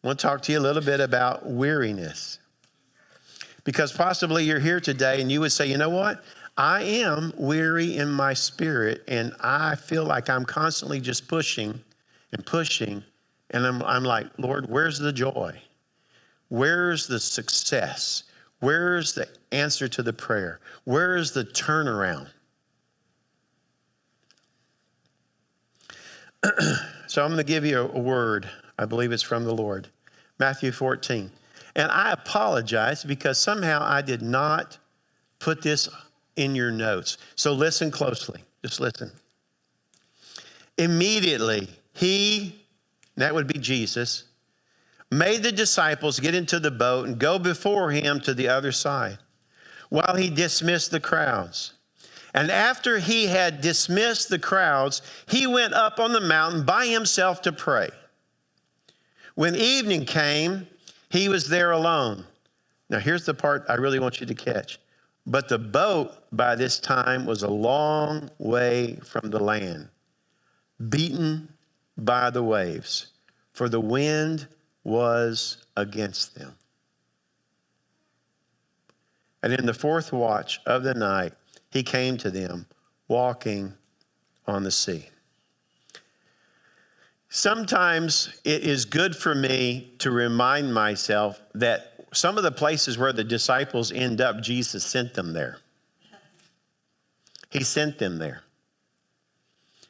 I want to talk to you a little bit about weariness. Because possibly you're here today and you would say, you know what? I am weary in my spirit, and I feel like I'm constantly just pushing and pushing. And I'm like, Lord, where's the joy? Where's the success? Where's the answer to the prayer? Where's the turnaround? So I'm going to give you a word. I believe it's from the Lord. Matthew 14. And I apologize because somehow I did not put this in your notes. So listen closely. Just listen. Immediately, he, that would be Jesus, made the disciples get into the boat and go before him to the other side while he dismissed the crowds. And after he had dismissed the crowds, he went up on the mountain by himself to pray. When evening came, he was there alone. Now here's the part I really want you to catch. But the boat by this time was a long way from the land, beaten by the waves, for the wind was against them. And in the fourth watch of the night, he came to them walking on the sea. Sometimes it is good for me to remind myself that some of the places where the disciples end up, Jesus sent them there. He sent them there.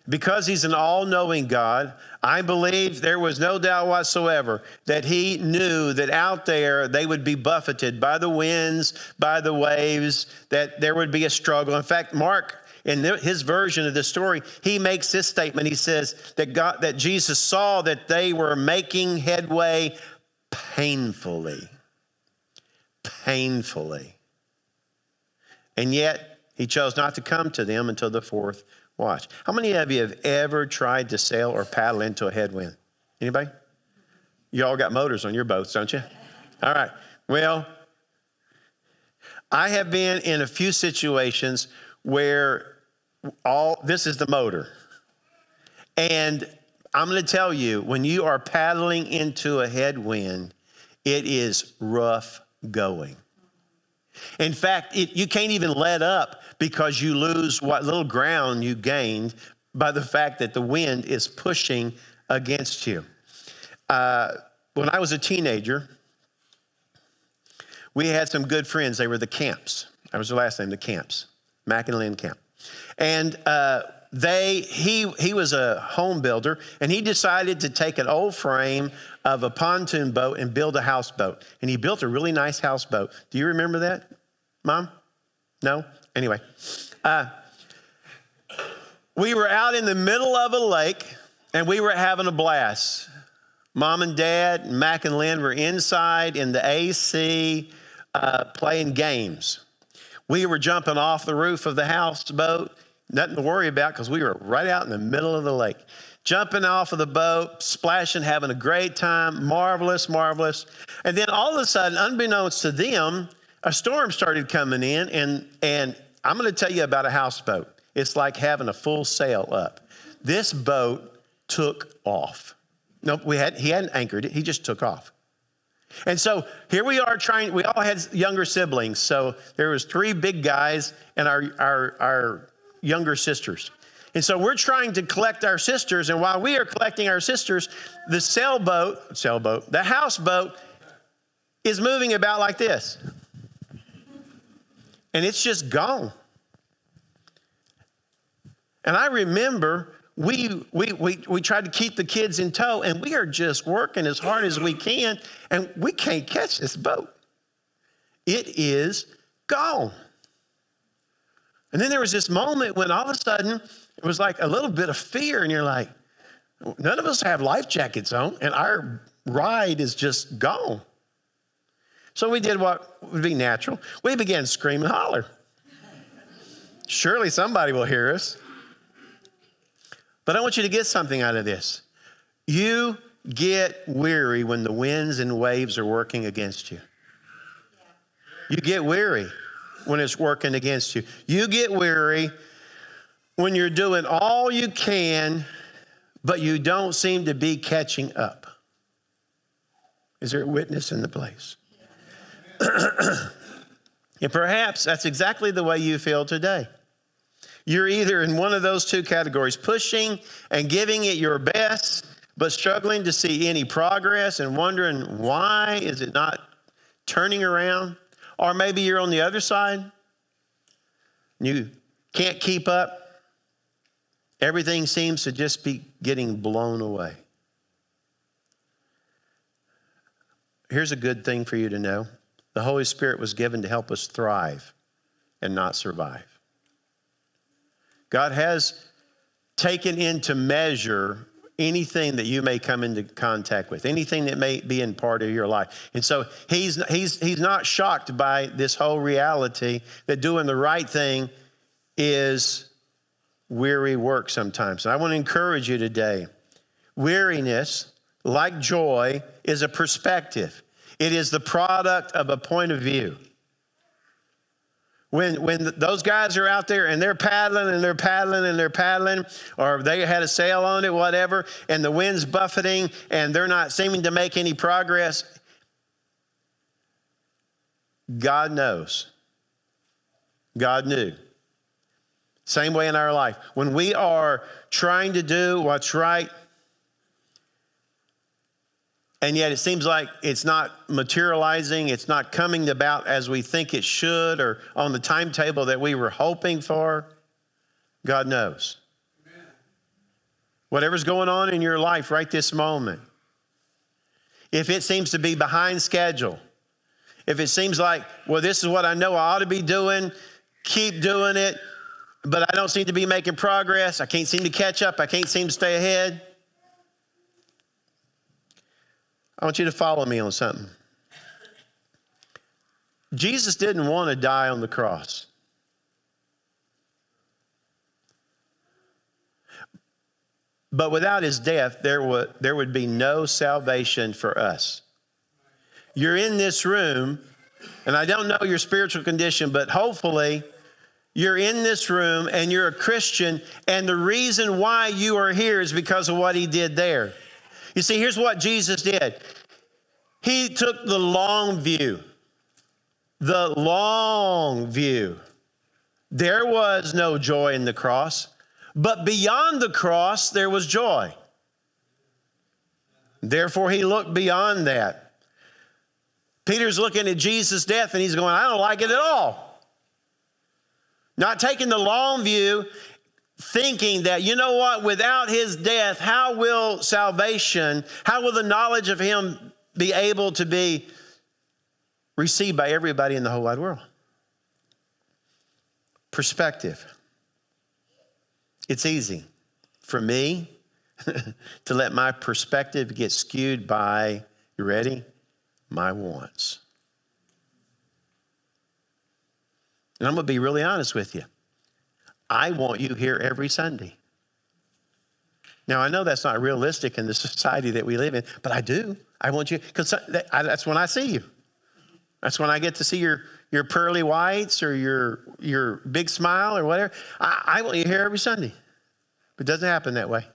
Because he's an all-knowing God, I believe there was no doubt whatsoever that he knew that out there they would be buffeted by the winds, by the waves, that there would be a struggle. In fact, Mark, in his version of the story, he makes this statement. He says that Jesus saw that they were making headway painfully. Painfully. And yet, he chose not to come to them until the fourth watch. How many of you have ever tried to sail or paddle into a headwind? Anybody? You all got motors on your boats, don't you? All right. Well, I have been in a few situations where this is the motor. And I'm going to tell you, when you are paddling into a headwind, it is rough going. In fact, you can't even let up because you lose what little ground you gained by the fact that the wind is pushing against you. When I was a teenager, we had some good friends. They were the Camps. That was their last name, the Camps, Mac and Lynn Camp. And he was a home builder, and he decided to take an old frame of a pontoon boat and build a houseboat. And he built a really nice houseboat. Do you remember that, Mom? No? Anyway, we were out in the middle of a lake, and we were having a blast. Mom and Dad, Mac and Lynn were inside in the AC playing games. We were jumping off the roof of the houseboat. Nothing to worry about because we were right out in the middle of the lake. Jumping off of the boat, splashing, having a great time, marvelous, marvelous. And then all of a sudden, unbeknownst to them, a storm started coming in, and I'm going to tell you about a houseboat. It's like having a full sail up. This boat took off. No, he hadn't anchored it. He just took off. And so here we are we all had younger siblings. So there was 3 big guys and our younger sisters. And so we're trying to collect our sisters. And while we are collecting our sisters, the houseboat is moving about like this. And it's just gone. And I remember we tried to keep the kids in tow, and we are just working as hard as we can, and we can't catch this boat. It is gone. And then there was this moment when all of a sudden it was like a little bit of fear, and you're like, none of us have life jackets on, and our ride is just gone. So we did what would be natural. We began to scream and holler. Surely somebody will hear us. But I want you to get something out of this. You get weary when the winds and waves are working against you. You get weary when it's working against you. You get weary when you're doing all you can, but you don't seem to be catching up. Is there a witness in the place? And perhaps that's exactly the way you feel today. You're either in one of those two categories, pushing and giving it your best, but struggling to see any progress and wondering why is it not turning around? Or maybe you're on the other side. You can't keep up. Everything seems to just be getting blown away. Here's a good thing for you to know. The Holy Spirit was given to help us thrive and not survive. God has taken into measure anything that you may come into contact with, anything that may be in part of your life. And so he's not shocked by this whole reality that doing the right thing is weary work sometimes. And I want to encourage you today. Weariness, like joy, is a perspective. It is the product of a point of view. When those guys are out there and they're paddling and they're paddling and they're paddling, or they had a sail on it, whatever, and the wind's buffeting and they're not seeming to make any progress, God knows. God knew. Same way in our life. When we are trying to do what's right, and yet it seems like it's not materializing, it's not coming about as we think it should or on the timetable that we were hoping for, God knows. Amen. Whatever's going on in your life right this moment, if it seems to be behind schedule, if it seems like, well, this is what I know I ought to be doing, keep doing it, but I don't seem to be making progress, I can't seem to catch up, I can't seem to stay ahead, I want you to follow me on something. Jesus didn't want to die on the cross. But without his death, there would be no salvation for us. You're in this room, and I don't know your spiritual condition, but hopefully you're in this room and you're a Christian, and the reason why you are here is because of what he did there. You see, here's what Jesus did. He took the long view. The long view. There was no joy in the cross, but beyond the cross, there was joy. Therefore, he looked beyond that. Peter's looking at Jesus' death and he's going, I don't like it at all. Not taking the long view, thinking that, you know what, without his death, how will salvation, how will the knowledge of him be able to be received by everybody in the whole wide world? Perspective. It's easy for me to let my perspective get skewed by, you ready? My wants. And I'm going to be really honest with you. I want you here every Sunday. Now, I know that's not realistic in the society that we live in, but I do. I want you, because that's when I see you. That's when I get to see your pearly whites or your big smile or whatever. I want you here every Sunday. But it doesn't happen that way.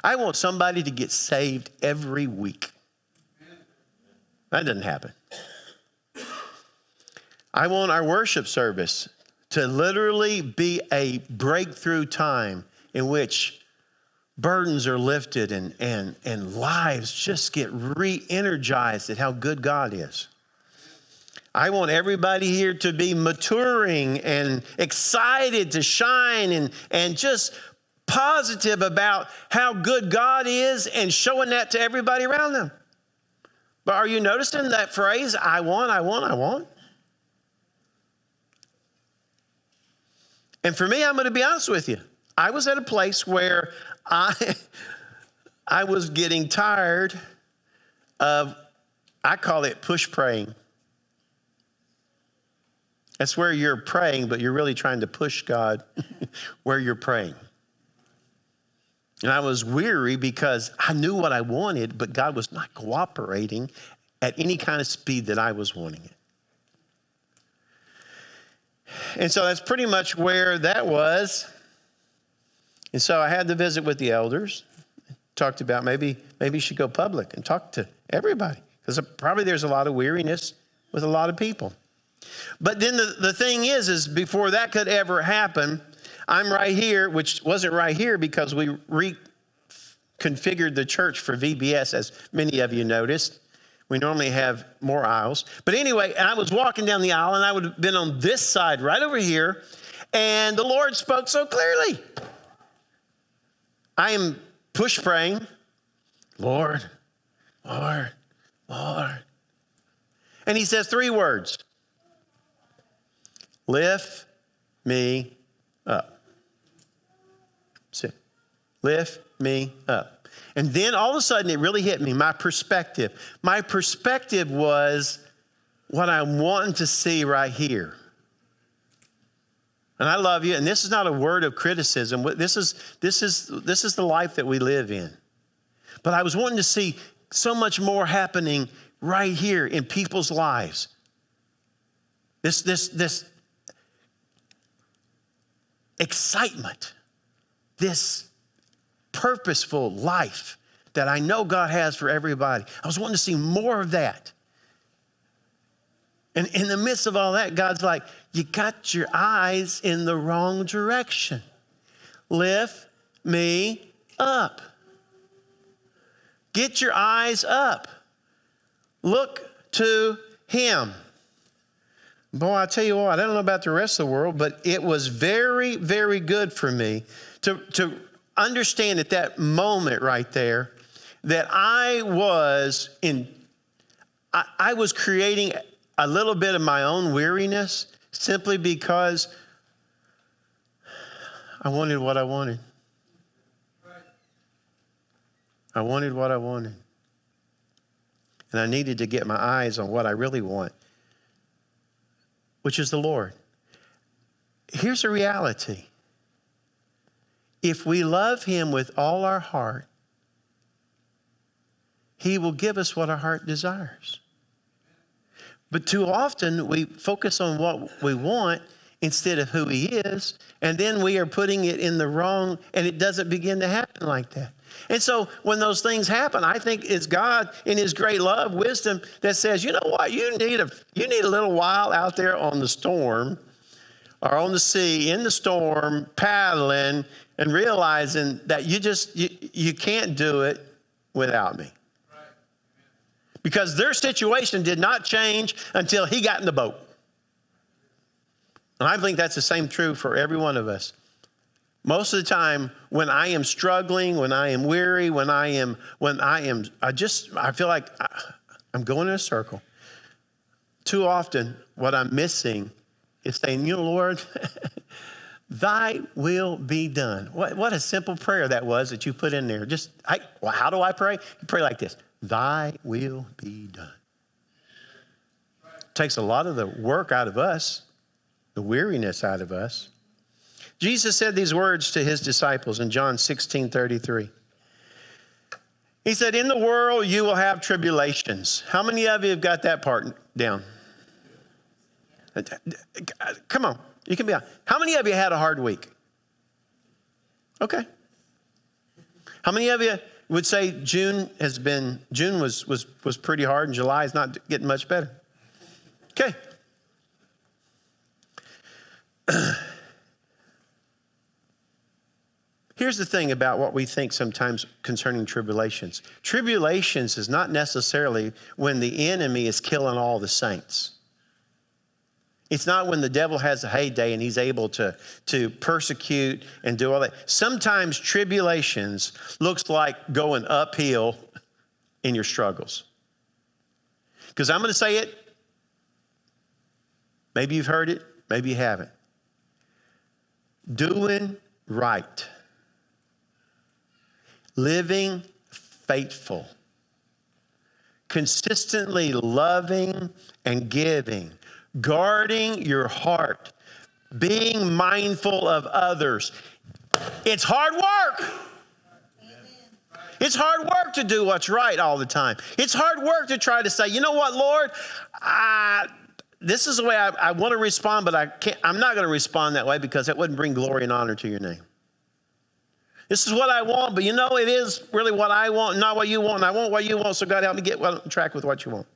I want somebody to get saved every week. That doesn't happen. I want our worship service to literally be a breakthrough time in which burdens are lifted and lives just get re-energized at how good God is. I want everybody here to be maturing and excited to shine and just positive about how good God is and showing that to everybody around them. But are you noticing that phrase, I want, I want, I want? And for me, I'm going to be honest with you. I was at a place where I was getting tired of, I call it push praying. That's where you're praying, but you're really trying to push God where you're praying. And I was weary because I knew what I wanted, but God was not cooperating at any kind of speed that I was wanting it. And so that's pretty much where that was. And so I had to visit with the elders, talked about maybe you should go public and talk to everybody, because probably there's a lot of weariness with a lot of people. But then the thing is before that could ever happen, I'm right here, which wasn't right here because we reconfigured the church for VBS, as many of you noticed. We normally have more aisles. But anyway, I was walking down the aisle, and I would have been on this side right over here, and the Lord spoke so clearly. I am push praying, Lord, Lord, Lord. And he says 3 words: lift me up. That's it. Lift me up. And then all of a sudden it really hit me, my perspective. My perspective was what I'm wanting to see right here. And I love you, and this is not a word of criticism. This is the life that we live in. But I was wanting to see so much more happening right here in people's lives. This excitement, this purposeful life that I know God has for everybody. I was wanting to see more of that. And in the midst of all that, God's like, you got your eyes in the wrong direction. Lift me up. Get your eyes up. Look to him. Boy, I tell you what, I don't know about the rest of the world, but it was very, very good for me to understand at that moment right there that I was creating a little bit of my own weariness simply because I wanted what I wanted. I wanted what I wanted. And I needed to get my eyes on what I really want, which is the Lord. Here's the reality. If we love him with all our heart, he will give us what our heart desires. But too often we focus on what we want instead of who he is, and then we are putting it in the wrong, and it doesn't begin to happen like that. And so when those things happen, I think it's God in his great love, wisdom, that says, you know what, you need a little while out there on the storm or on the sea, in the storm, paddling, and realizing that you can't do it without me. Because their situation did not change until he got in the boat. And I think that's the same true for every one of us. Most of the time, when I am struggling, when I am weary, I feel like I'm going in a circle. Too often, what I'm missing is saying, you know, Lord, thy will be done. What a simple prayer that was that you put in there. How do I pray? You pray like this: thy will be done. It takes a lot of the work out of us, the weariness out of us. Jesus said these words to his disciples in John 16:33. He said, in the world you will have tribulations. How many of you have got that part down? Come on, you can be honest. How many of you had a hard week? Okay. How many of you would say June was pretty hard and July is not getting much better? Okay. Here's the thing about what we think sometimes concerning tribulations. Tribulations is not necessarily when the enemy is killing all the saints. It's not when the devil has a heyday and he's able to persecute and do all that. Sometimes tribulations looks like going uphill in your struggles. Because I'm going to say it. Maybe you've heard it. Maybe you haven't. Doing right. Living faithful. Consistently loving and giving. Guarding your heart. Being mindful of others. It's hard work. It's hard work to do what's right all the time. It's hard work to try to say, you know what, Lord, this is the way I want to respond, but I'm not going to respond that way because that wouldn't bring glory and honor to your name. This is what I want, but it is really what I want, not what you want. And I want what you want, so God help me get on track with what you want.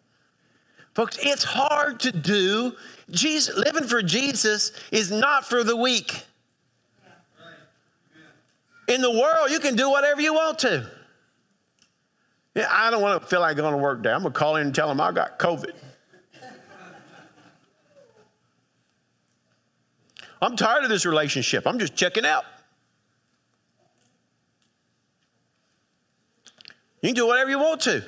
Folks, it's hard to do. Living for Jesus is not for the weak. In the world, you can do whatever you want to. Yeah, I don't want to feel like going to work there. I'm going to call in and tell them I got COVID. I'm tired of this relationship. I'm just checking out. You can do whatever you want to.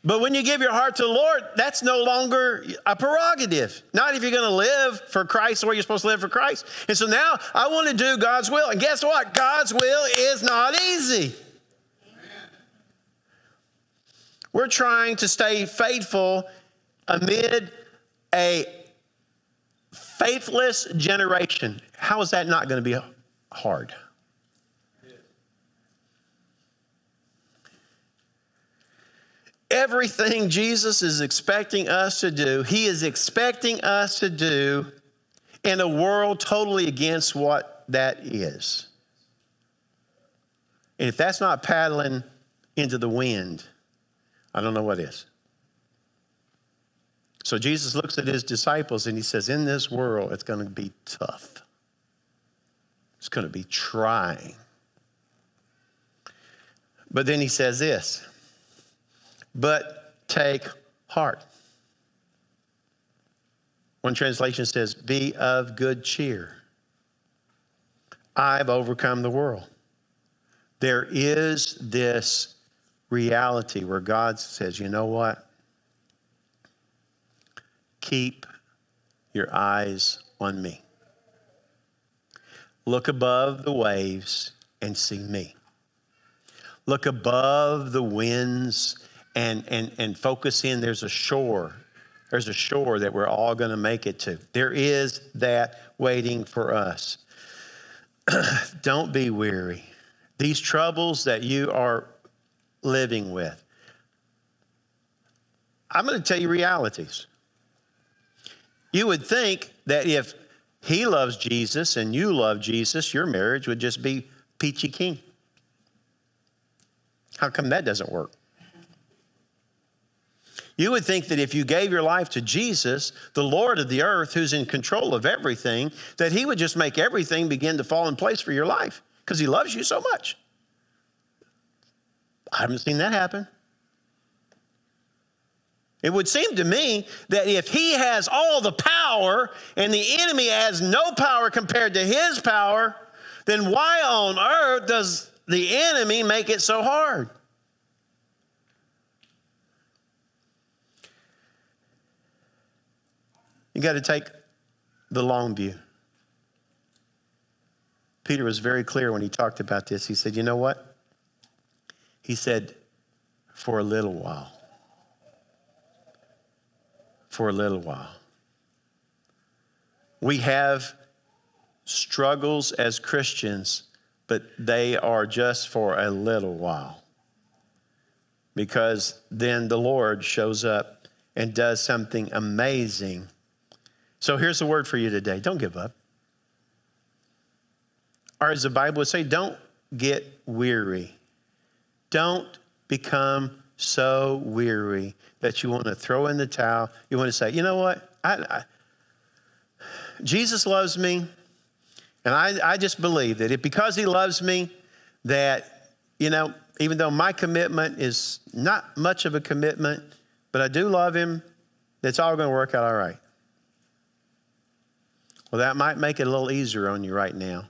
But when you give your heart to the Lord, that's no longer a prerogative. Not if you're going to live for Christ the way you're supposed to live for Christ. And so now I want to do God's will. And guess what? God's will is not easy. We're trying to stay faithful amid a faithless generation. How is that not going to be hard? Everything Jesus is expecting us to do, he is expecting us to do in a world totally against what that is. And if that's not paddling into the wind, I don't know what is. So Jesus looks at his disciples and he says, in this world, it's going to be tough. It's going to be trying. But then he says this, but take heart. One translation says, be of good cheer. I've overcome the world. There is this reality where God says, you know what? Keep your eyes on me. Look above the waves and see me. Look above the winds and focus in. There's a shore. There's a shore that we're all going to make it to. There is that waiting for us. Don't be weary. These troubles that you are living with, I'm going to tell you realities. You would think that if he loves Jesus and you love Jesus, your marriage would just be peachy keen. How come that doesn't work? You would think that if you gave your life to Jesus, the Lord of the earth, who's in control of everything, that he would just make everything begin to fall in place for your life because he loves you so much. I haven't seen that happen. It would seem to me that if he has all the power and the enemy has no power compared to his power, then why on earth does the enemy make it so hard? You got to take the long view. Peter was very clear when he talked about this. He said, you know what? He said, for a little while. For a little while. We have struggles as Christians, but they are just for a little while. Because then the Lord shows up and does something amazing. So here's the word for you today. Don't give up. Or as the Bible would say, don't get weary. Don't become so weary that you want to throw in the towel. You want to say, you know what? Jesus loves me. And I just believe that because he loves me, that, even though my commitment is not much of a commitment, but I do love him, it's all going to work out all right. Well, that might make it a little easier on you right now.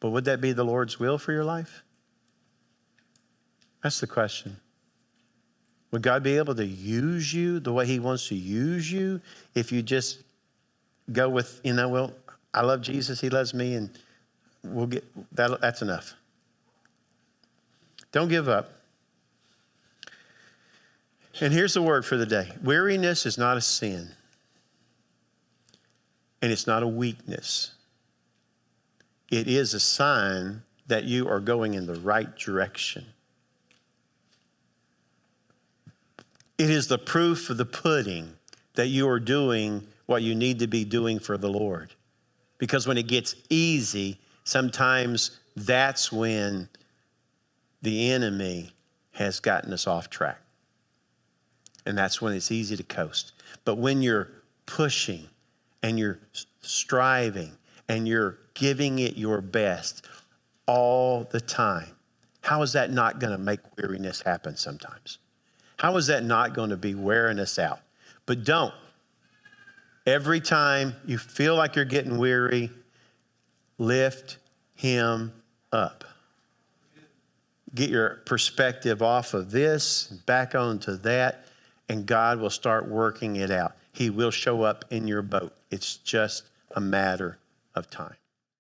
But would that be the Lord's will for your life? That's the question. Would God be able to use you the way he wants to use you if you just go with, well, I love Jesus, he loves me, and we'll get that. That's enough. Don't give up. And here's the word for the day. Weariness is not a sin. And it's not a weakness. It is a sign that you are going in the right direction. It is the proof of the pudding that you are doing what you need to be doing for the Lord. Because when it gets easy, sometimes that's when the enemy has gotten us off track. And that's when it's easy to coast. But when you're pushing and you're striving and you're giving it your best all the time, how is that not going to make weariness happen sometimes? How is that not going to be wearing us out? But don't. Every time you feel like you're getting weary, lift him up. Get your perspective off of this, back onto that, and God will start working it out. He will show up in your boat. It's just a matter of time.